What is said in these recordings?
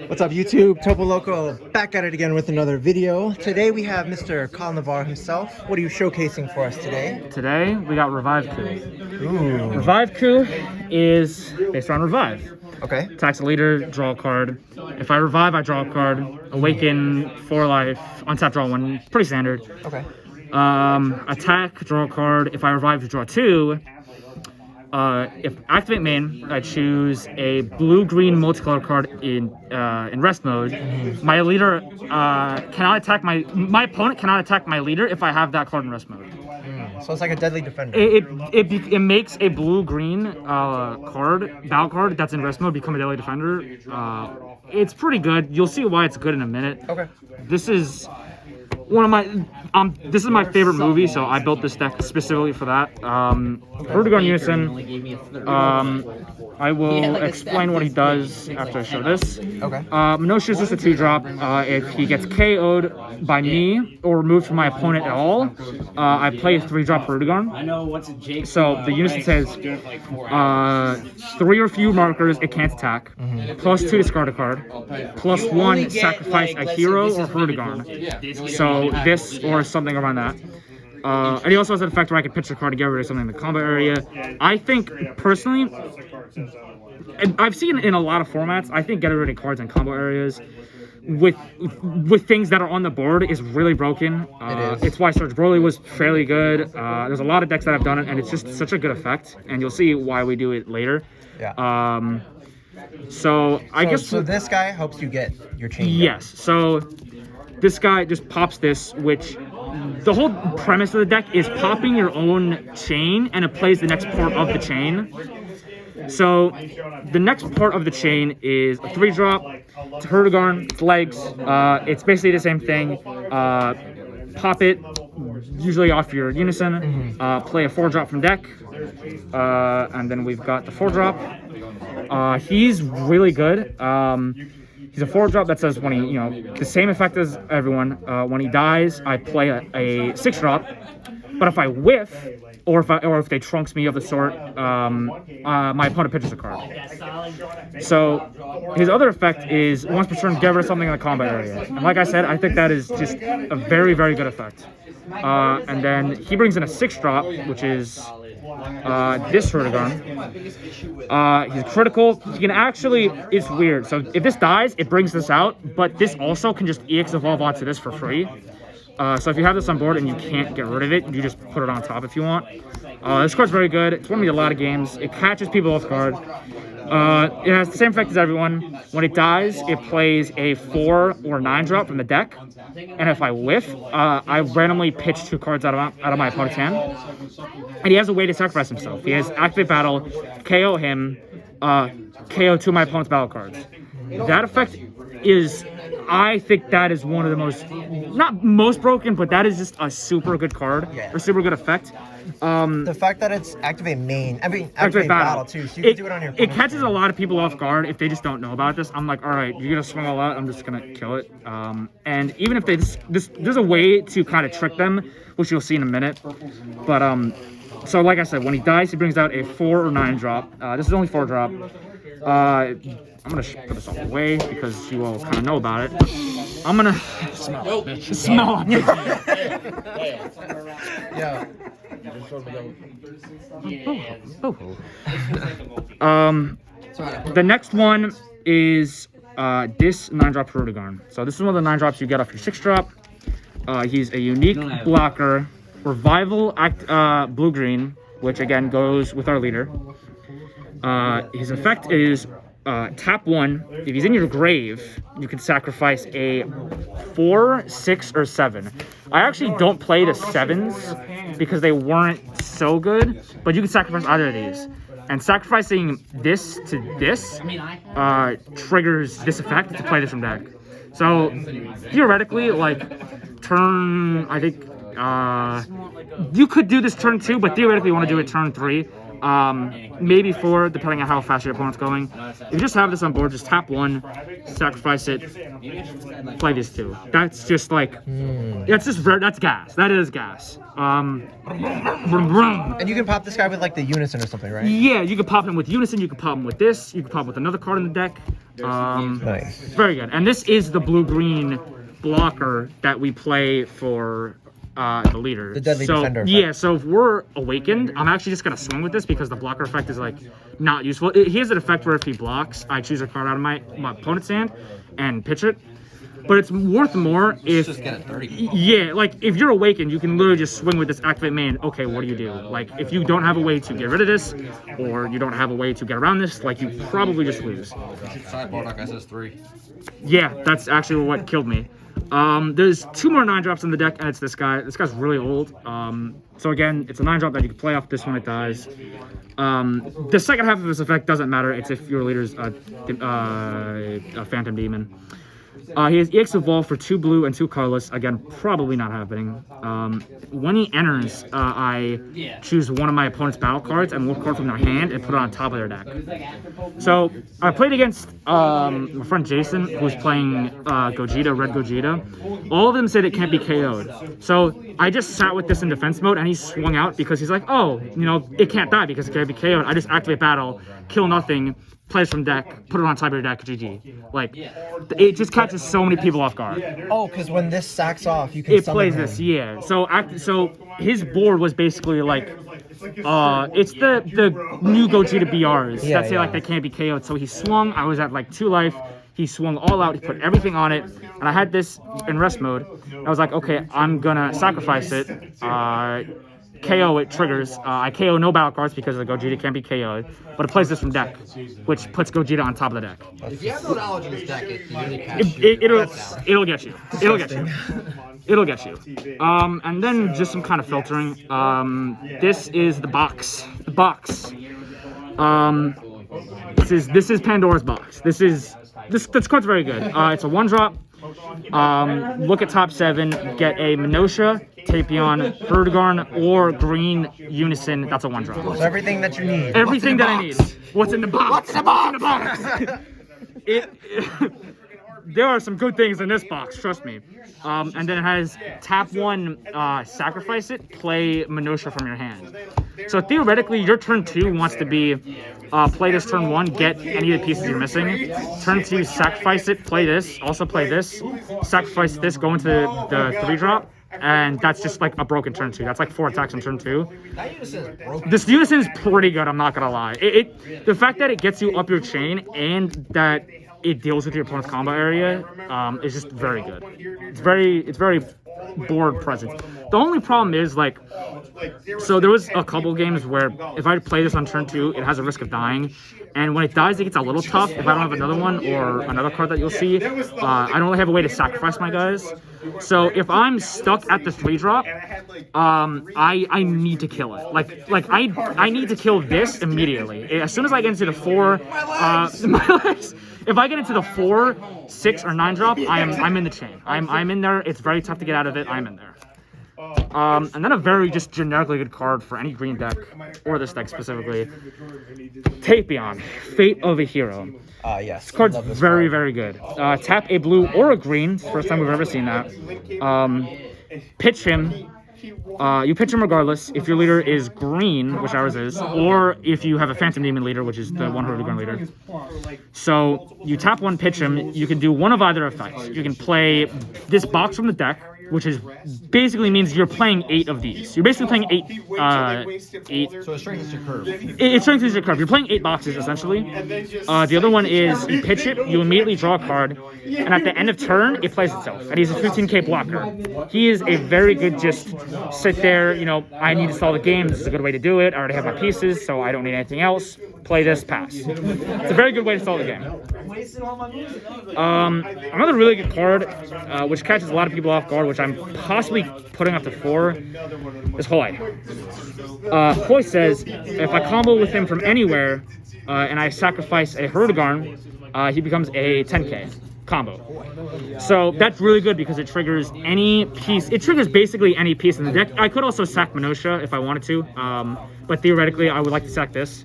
What's up, YouTube? Toppo Loco back at it again with another video. Today we have Mr. Kyle Navarro himself. What are you showcasing for us today? Today we got Reviveku. Ooh. Reviveku is based on Revive. Okay. Attacks a leader, draw a card. If I revive, I draw a card. Awaken, 4 life, untap, draw 1. Pretty standard. Okay. Attack, draw a card. If I revive, draw 2. If activate main, I choose a blue-green multicolor card in rest mode. My leader cannot attack my opponent cannot attack my leader if I have that card in rest mode. So it's like a deadly defender. It makes a blue-green battle card that's in rest mode become a deadly defender. It's pretty good. You'll see why it's good in a minute. Okay. This is one of my this is my favorite movie, so I built this deck specifically for that. Hirudegarn Unison. I will explain what he does after I show this. Okay. Minoshu is just a 2-drop. If he gets KO'd by me or removed from my opponent at all, I play a 3-drop Hirudegarn. So the Unison says 3 or fewer markers, it can't attack. +2 discard a card. +1 sacrifice a hero or Hirudegarn. So this or something around that. And he also has an effect where I can pitch a card to get rid of something in the combo area. I think, personally, and I've seen in a lot of formats, I think getting rid of cards in combo areas with things that are on the board is really broken. It's why Surge Broly was fairly good. There's a lot of decks that have done it, and it's just such a good effect. And you'll see why we do it later. Yeah. So I guess... So this guy helps you get your chain. Yes. So this guy just pops this, which... The whole premise of the deck is popping your own chain, and it plays the next part of the chain. So the next part of the chain is a 3-drop. It's Hirudegarn, it's legs. It's basically the same thing. Pop it, usually off your Unison. Play a 4-drop from deck. And then we've got the 4-drop. He's really good. He's a 4-drop that says when he, the same effect as everyone. When he dies, I play a 6-drop. But if I whiff, or if they trunks me of the sort, my opponent pitches a card. So his other effect is once per turn, get rid of something in the combat area. And like I said, I think that is just a very, very good effect. And then he brings in a 6-drop, which is this Hirudegarn. He's critical. He can actually, it's weird. So if this dies, it brings this out, but this also can just EX evolve onto this for free. So if you have this on board and you can't get rid of it, you just put it on top if you want. This card's very good. It's won me a lot of games. It catches people off guard. It has the same effect as everyone. When it dies, it plays a 4 or 9-drop from the deck. And if I whiff, I randomly pitch 2 cards out of my opponent's hand. And he has a way to sacrifice himself. He has Activate Battle, KO him, KO 2 of my opponent's battle cards. That effect is, I think that is one of the most, not most broken, but that is just a super good card, or super good effect. The fact that it's activate battle too, so you can do it on your opponent. It catches a lot of people off guard if they just don't know about this. I'm like, all right, you're gonna swing all out, I'm just gonna kill it. And even if they there's a way to kind of trick them, which you'll see in a minute. But so like I said, when he dies, he brings out a 4 or 9-drop. This is only 4-drop. I'm gonna put this all away because you all kind of know about it. I'm gonna smell it. Smell it. Yeah. The next one is this 9-drop Hirudegarn. So this is one of the 9-drops you get off your 6-drop. He's a unique blocker, revival blue-green, which again goes with our leader. His effect is tap 1. If he's in your grave, you can sacrifice a 4, 6, or 7. I actually don't play the 7s because they weren't so good, but you can sacrifice either of these. And sacrificing this to this triggers this effect to play this from deck. So theoretically, like turn, I think you could do this turn 2, but theoretically you want to do it turn 3. Maybe 4, depending on how fast your opponent's going. If you just have this on board, just tap 1, sacrifice it, play these 2. That's just like, that's gas. That is gas. And you can pop this guy with like the Unison or something, right? Yeah, you can pop him with Unison, you can pop him with this, you can pop him with another card in the deck. Nice. It's very good. And this is the blue-green blocker that we play for the leader. The deadly defender effect. Yeah, so if we're awakened, I'm actually just going to swing with this because the blocker effect is, like, not useful. He has an effect where if he blocks, I choose a card out of my opponent's hand and pitch it. But it's worth more if... Just get it 30. Yeah, like, if you're awakened, you can literally just swing with this activate main. Okay, what do? Like, if you don't have a way to get rid of this, or you don't have a way to get around this, like, you probably just lose. Sideboard deck SS3. Yeah, that's actually what killed me. There's 2 more 9-drops in the deck, and it's this guy. This guy's really old. So again, it's a 9-drop that you can play off this when it dies. The second half of this effect doesn't matter. It's if your leader's a Phantom Demon. He has EX Evolve for 2 blue and 2 colorless. Again, probably not happening. When he enters, I choose one of my opponent's battle cards and one card from their hand and put it on top of their deck. So I played against my friend Jason, who's playing Gogeta, Red Gogeta. All of them said it can't be KO'd. So I just sat with this in defense mode, and he swung out because he's like, oh, you know, it can't die because it can't be KO'd. I just activate battle, kill nothing, plays from deck, put it on top of your deck, GG. Like, it just catches so many people off guard. Oh, because when this sacks off, you can It summon plays him. this, yeah. So his board was basically like, it's the new Gogeta BRs Yeah, that say yeah. like they can't be KO'd. So he swung, I was at like 2 life, he swung all out, he put everything on it, and I had this in rest mode. I was like, okay, I'm gonna sacrifice it. KO it triggers. I KO no battle cards because the Gogeta can't be KO'd, but it plays this from deck, which puts Gogeta on top of the deck. If you have no knowledge of this deck, it usually catches you. It'll get you. It'll get you. It'll get you. And then just some kind of filtering. This is the box. The box. This is Pandora's box. This card's very good. It's a 1-drop. Look at top 7, get a Minosha, Tapion, Hirudegarn, or green Unison. That's a 1-drop. So everything that you need. Everything that I need. What's in the box? What's in the box? There are some good things in this box, trust me. And then it has tap 1, sacrifice it, play Minosha from your hand. So theoretically, your turn 2 wants to be play this turn 1, get any of the pieces you're missing. Turn 2, sacrifice it, play this, also play this, sacrifice this, go into the 3-drop. And that's just like a broken turn 2. That's like 4 attacks on turn 2. That unison is broken. This unison is pretty good, I'm not gonna lie. The fact that it gets you up your chain and that it deals with your opponent's combo area is just very good. It's very board present. The only problem is like, so there was a couple games where if I play this on turn 2, it has a risk of dying. And when it dies, it gets a little tough if I don't have another one or another card that you'll see. I don't really have a way to sacrifice my guys. So if I'm stuck at the 3-drop, I need to kill it. Like I need to kill this immediately. As soon as I get into the 4, my legs. If I get into the 4, 6, or 9-drop, I'm in the chain. I'm in there. It's very tough to get out of it. I'm in there. And then a very just generically good card for any green deck, or this deck specifically. Tapion, Fate of a Hero. Yes. This card's very good. Tap a blue or a green. It's the first time we've ever seen that. Pitch him. You pitch him regardless if your leader is green, which ours is, or if you have a Phantom Demon leader, which is the one Hirudegarn leader. So you tap 1, pitch him. You can do one of either effects. You can play this box from the deck, which is basically means you're playing 8 of these. You're basically playing 8. So it strengthens your curve. It strengthens your curve. You're playing 8 boxes essentially. The other one is you pitch it, you immediately draw a card, and at the end of turn it plays itself. And he's a 15k blocker. He is a very good just sit there. You know, I need to stall the game. This is a good way to do it. I already have my pieces, so I don't need anything else. Play this, pass. It's a very good way to stall the game. Another really good card, which catches a lot of people off guard, which I'm possibly putting up to 4, is Hoy. Hoy says, if I combo with him from anywhere, and I sacrifice a Hirudegarn, he becomes a 10k. combo. So that's really good because it triggers any piece. It triggers basically any piece in the deck. I could also sack Minosha if I wanted to, but theoretically I would like to sack this.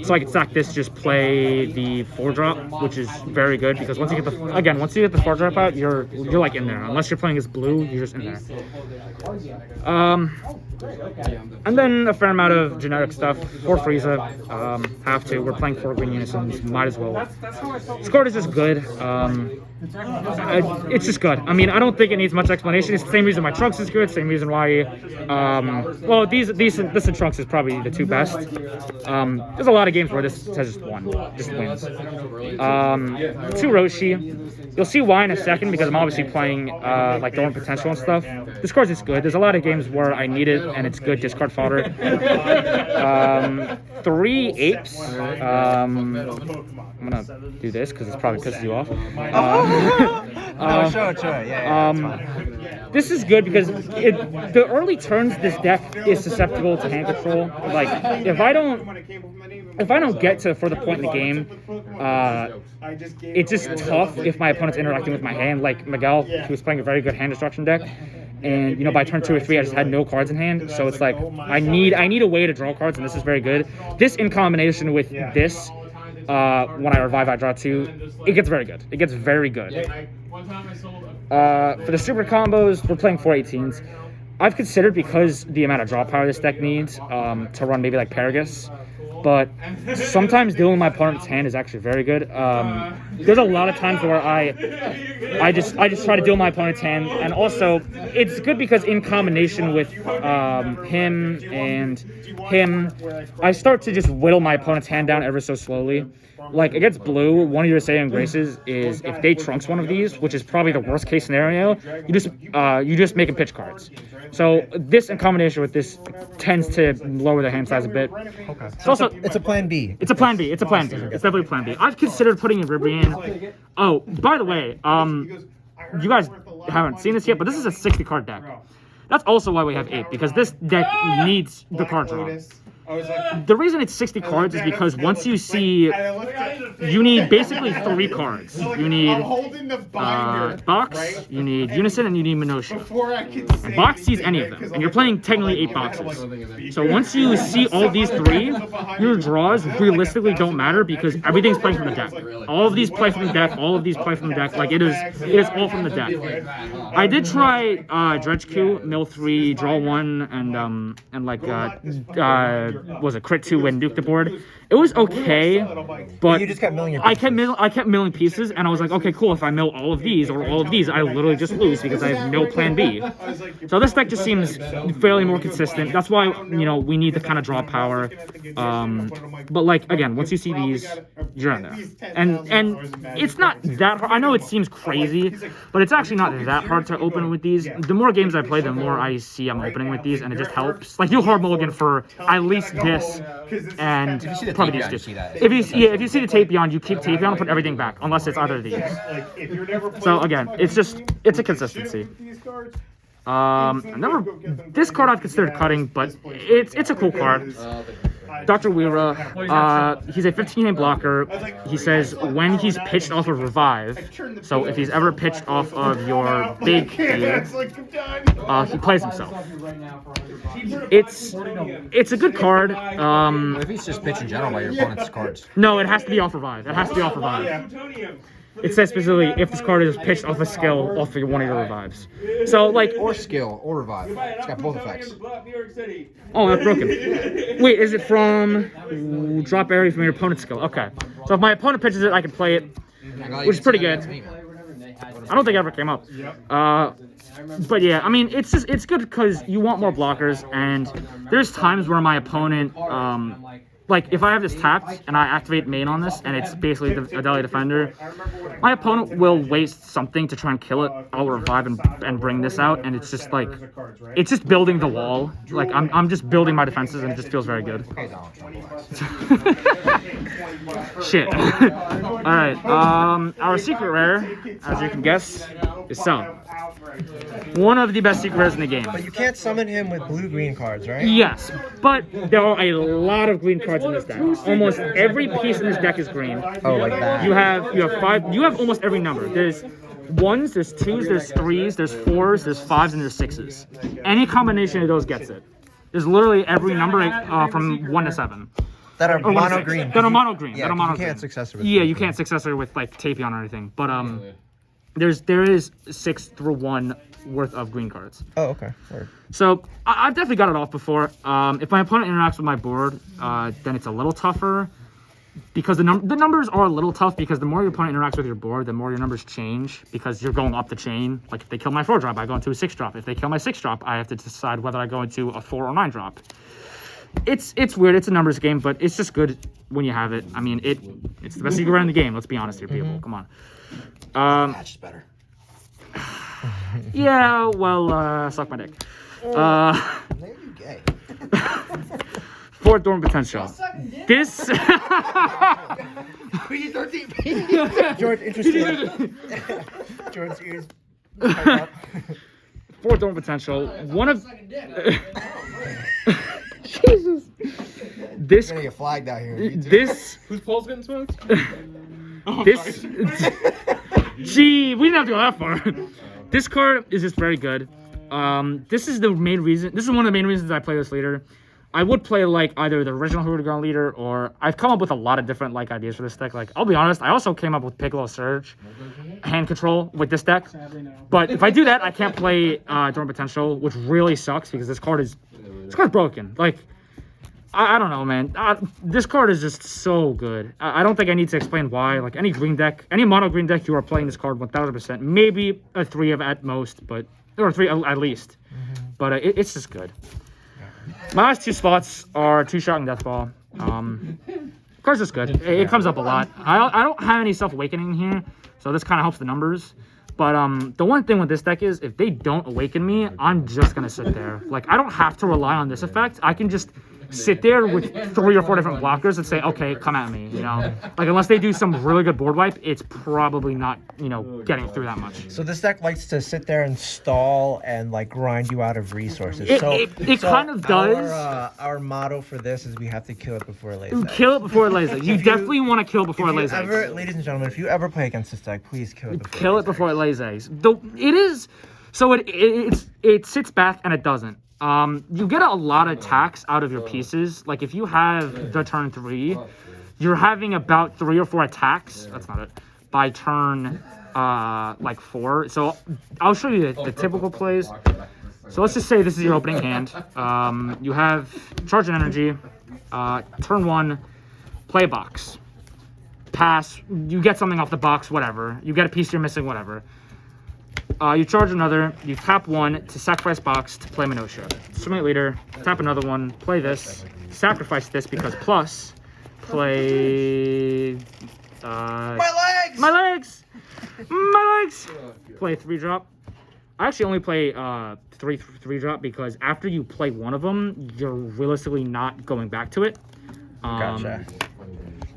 So I could sack this, just play the 4-drop, which is very good because once you get the 4-drop out, you're like in there. Unless you're playing as blue, you're just in there. And then a fair amount of generic stuff for Frieza. Have to. We're playing 4 green unisons. Might as well. This card is just good. It's just good. I mean, I don't think it needs much explanation. It's the same reason my Trunks is good. Same reason why. Well, this and Trunks is probably the 2 best. There's a lot of games where this has just wins. 2 Roshi. You'll see why in a second because I'm obviously playing like Dormant Potential and stuff. This card's just good. There's a lot of games where I need it and it's good discard fodder. 3 Apes. I'm gonna do this because it probably pisses you off. No, sure, yeah. This is good because the early turns this deck is susceptible to hand control. Like if I don't get to a further point in the game, it's just tough if my opponent's interacting with my hand. Like Miguel, he was playing a very good hand destruction deck. And you know, by turn 2 or 3, I just had no cards in hand. So it's like I need a way to draw cards, and this is very good. This in combination with this, when I revive, I draw 2. It gets very good. It gets very good. For the super combos, we're playing 4/18s. I've considered because the amount of draw power this deck needs to run maybe like Paragus. But sometimes dealing with my opponent's hand is actually very good. There's a lot of times where I just try to deal with my opponent's hand, and also it's good because in combination with him and him, I start to just whittle my opponent's hand down ever so slowly. Like against blue, one of your Saiyan Graces is if they Trunks one of these, which is probably the worst case scenario, you just make them pitch cards. So this in combination with this tends to lower the hand size a bit. Okay. It's also it's a plan B. It's a plan B. It's definitely a plan B. I've considered putting in Ribrian. Oh, by the way, you guys haven't seen this yet, but this is a 60 card deck. That's also why we have 8, because this deck needs the card draw. The reason it's 60 cards is because once you see, you need basically 3 cards. You need Box, you need Unison, and you need Minosha. And Box sees any of them, and you're playing technically 8 boxes. So once you see all these 3, your draws realistically don't matter because everything's playing from the deck. All of these play from the deck, all of these play from the deck. Like it is all from the deck. I did try Dredge Q, mill 3, draw 1, and like was a crit 2 and nuke the board. It was okay, but you just kept milling your I kept milling pieces, and I was like, okay, cool. If I mill all of these or all of these, I literally just lose because I have no plan B. So this deck just seems fairly more consistent. That's why we need the kind of draw power. But like again, once you see these, you're in there, and it's not that hard. I know it seems crazy, but it's actually not that hard to open with these. The more games I play, the more I see I'm opening with these, and it just helps. Like you'll hard mulligan for at least this, and probably these two. If you see the Tapion, you keep Tapion and put everything back, unless it's either of these. So again, it's a consistency. This card I've considered cutting, but it's a cool card. Dr. Weira, he's a 15-game blocker. He says when he's pitched off of Revive, so if he's ever pitched off of your big lead, he plays himself. It's a good card. If he's just pitching general by your opponent's cards. No, it has to be off Revive. It has to be off Revive. It says specifically if this card is pitched off a skill off of one of your revives. So like or skill or revive. It's got both effects. Oh, that's broken. Wait, is it from drop area from your opponent's skill? Okay. So if my opponent pitches it, I can play it, which is pretty good. I don't think it ever came up. But yeah, I mean it's good because you want more blockers, and there's times where my opponent like, if I have this tapped and I activate main on this, and it's basically a Deli Defender, my opponent will waste something to try and kill it. I'll revive and bring this out, and it's just like, it's just building the wall. Like, I'm just building my defenses, and it just feels very good. Shit. Alright, our secret rare, as you can guess, is Cell. One of the best secret rares in the game. But you can't summon him with blue-green cards, right? Yes, but there are a lot of green cards in this deck. Almost every piece in this deck is green. Oh, like that. You have 5. You have almost every number. There's 1s, there's 2s, there's 3s, there's 4s, there's 5s, and there's 6s. Any combination of those gets it. There's literally every number from 1 to 7. That are mono green. That are mono green. Yeah, that are mono you can't green. successor with. Yeah, you can't successor with like Tapion or anything. But there is 6 through 1 worth of green cards. Oh, okay. Word. So I've definitely got it off before. If my opponent interacts with my board, then it's a little tougher. Because the numbers are a little tough because the more your opponent interacts with your board, the more your numbers change because you're going up the chain. Like if they kill my 4-drop, I go into a 6-drop. If they kill my 6-drop, I have to decide whether I go into a 4 or 9-drop. It's weird. It's a numbers game, but it's just good when you have it. I mean, it's the best secret rare in the game. Let's be honest here, people. Come on. Match is better. Yeah, well, suck my dick. Maybe you gay. 4 dormant potential. This. PG-13. George, interesting. George's ears. 4 dormant potential. One of. Jesus. This. You're gonna get flagged out here. This. Whose pole's getting smoked? This. Gee, we didn't have to go that far. This card is just very good. This is the main reason. This is one of the main reasons I play this leader. I would play like either the original Hirudegarn leader or I've come up with a lot of different like ideas for this deck. Like I'll be honest, I also came up with Piccolo Surge, hand control with this deck. But if I do that, I can't play Dormant Potential, which really sucks because this card is broken. Like I don't know, man. This card is just so good. I don't think I need to explain why. Like any green deck, any mono green deck, you are playing this card 1000%. Maybe a 3 of at most, but or 3 at least. But it's just good. My last 2 spots are 2-Shot and Death Ball. Card's just good. It comes up a lot. I don't have any Self-Awakening here, so this kind of helps the numbers. But the one thing with this deck is if they don't awaken me, I'm just going to sit there. Like, I don't have to rely on this effect. I can just sit there with 3 or 4 different blockers and say, okay, come at me, you know? Like, unless they do some really good board wipe, it's probably not, you know, getting through that much. So this deck likes to sit there and stall and like grind you out of resources. It So kind of does. Our motto for this is we have to kill it before it lays eggs. Kill it before it lays eggs. You definitely want to kill before it lays eggs. Ladies and gentlemen, if you ever play against this deck, please kill it before Kill it before it lays eggs. Though it is, so it sits back and it doesn't. You get a lot of attacks out of your pieces. Like if you have the turn 3, you're having about 3 or 4 attacks. That's not it. By turn like 4. So I'll show you the typical plays. So let's just say this is your opening hand. You have Charge and Energy. Turn 1, play a box. Pass. You get something off the box. Whatever. You get a piece you're missing. Whatever. You charge another, you tap 1 to sacrifice box to play Minosha. Simulate Leader, tap another one, play this, sacrifice this because plus, play... My legs! My legs! My legs! Play 3-drop. I actually only play 3-drop because after you play one of them, you're realistically not going back to it. Gotcha.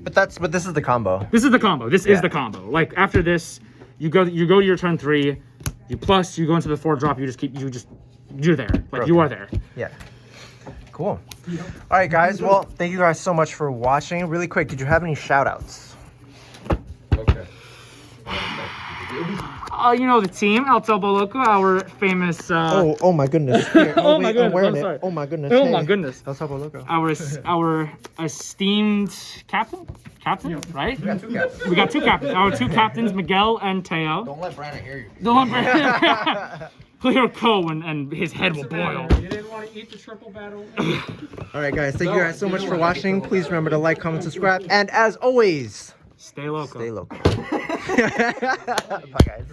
But this is the combo. This is the combo. This is the combo. Like after this, you go to your turn 3, you go into the 4-drop, you're there. Like you are there. Yeah. Cool. All right, guys. Well, thank you guys so much for watching. Really quick, did you have any shout outs? Okay. You know the team, El Toppo Loco, our famous... Oh my goodness. Here, Oh my goodness, I'm wearing I'm it. sorry. Oh my goodness. Oh my goodness. El Toppo Loco. Our esteemed captain, right? We got 2 captains. We got 2 captains. Our 2 captains, Miguel and Teo. Don't let Brandon hear you. Don't let he'll hear Ko and his head will boil. You didn't want to eat the triple battle? All right, guys. Thank you guys so much for watching. Please remember to like, comment, subscribe, and as always, Stay loco. stay local. Bye, guys.